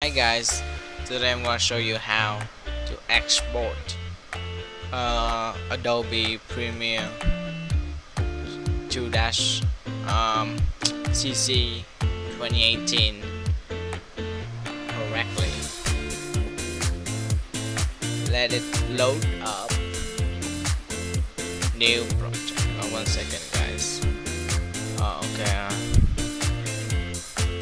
Hey guys, today I'm going to show you how to export Adobe Premiere 2 CC 2018 correctly. Let it load up. New project. 1 second guys. Okay.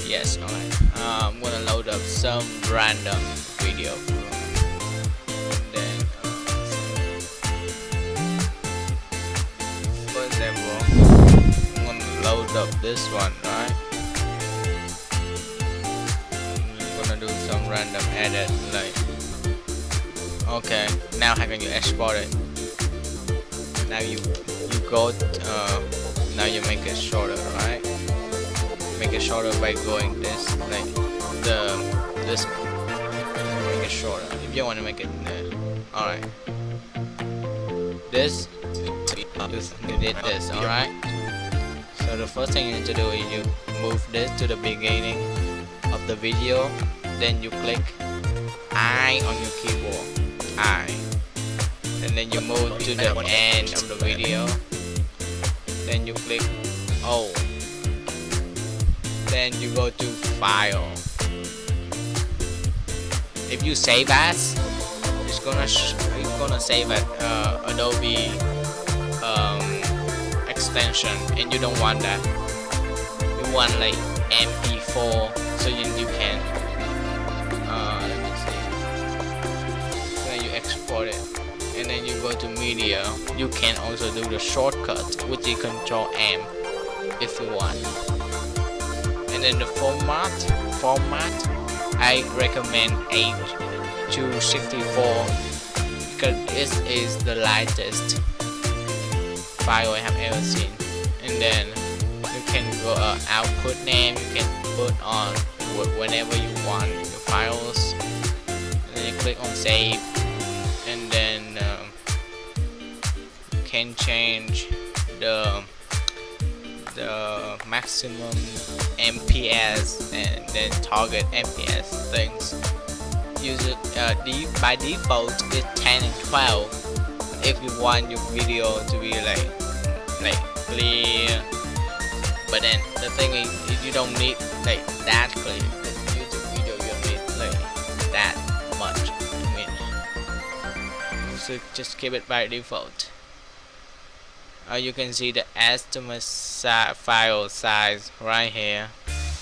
Yes, alright. I'm gonna load up some random video. And then, for example, I'm gonna load up this one, right? I'm gonna do some random edit, like. Okay, now how can you export it? Now you go. Now you make it shorter, right? Make it shorter by going this, like this. Make it shorter if you want to make it. Alright. This. You did this. Alright. So the first thing you need to do is you move this to the beginning of the video. Then you click I on your keyboard. I. And then you move to the end of the video. Then you click O. Then you go to File. If you save as, it's gonna save at Adobe extension, and you don't want that. You want like MP4, so you can let me see. Then you export it, and then you go to Media. You can also do the shortcut, which is Control M, if you want. And then the format, I recommend 8:64 because this is the lightest file I have ever seen. And then you can go output name. You can put on whenever you want your files. And then you click on save, and then you can change the maximum MPS and then target MPS things. Use it by default it's 10 and 12. If you want your video to be like clear, but then the thing is you don't need like that clear. The YouTube video you don't need like that much. I mean, so just keep it by default. You can see the estimate file size right here.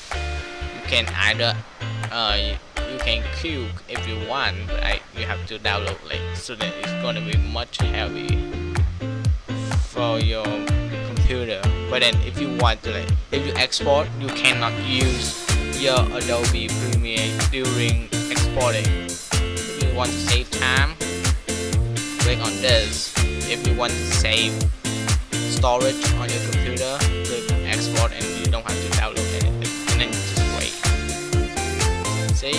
You can either you can cube if you want, but you have to download like, so that it's gonna be much heavy for your computer. But then if you want to if you export, you cannot use your Adobe Premiere during exporting. If you want to save time, click on this. If you want to save storage on your computer, click export, and you don't have to download anything, and then you just wait. See,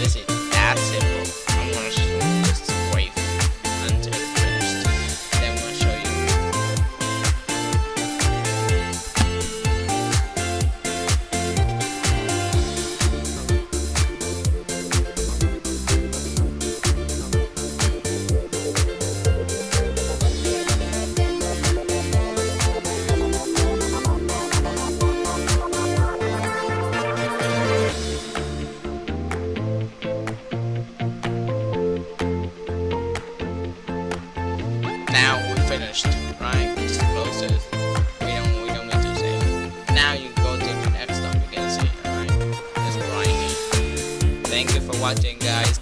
this is that simple. I'm gonna just wait until it's finished, then I'm gonna show you. Now we finished, right? Just close it. We don't need to save. Now you go to the next step. You can see, alright? It's right here. Thank you for watching, guys.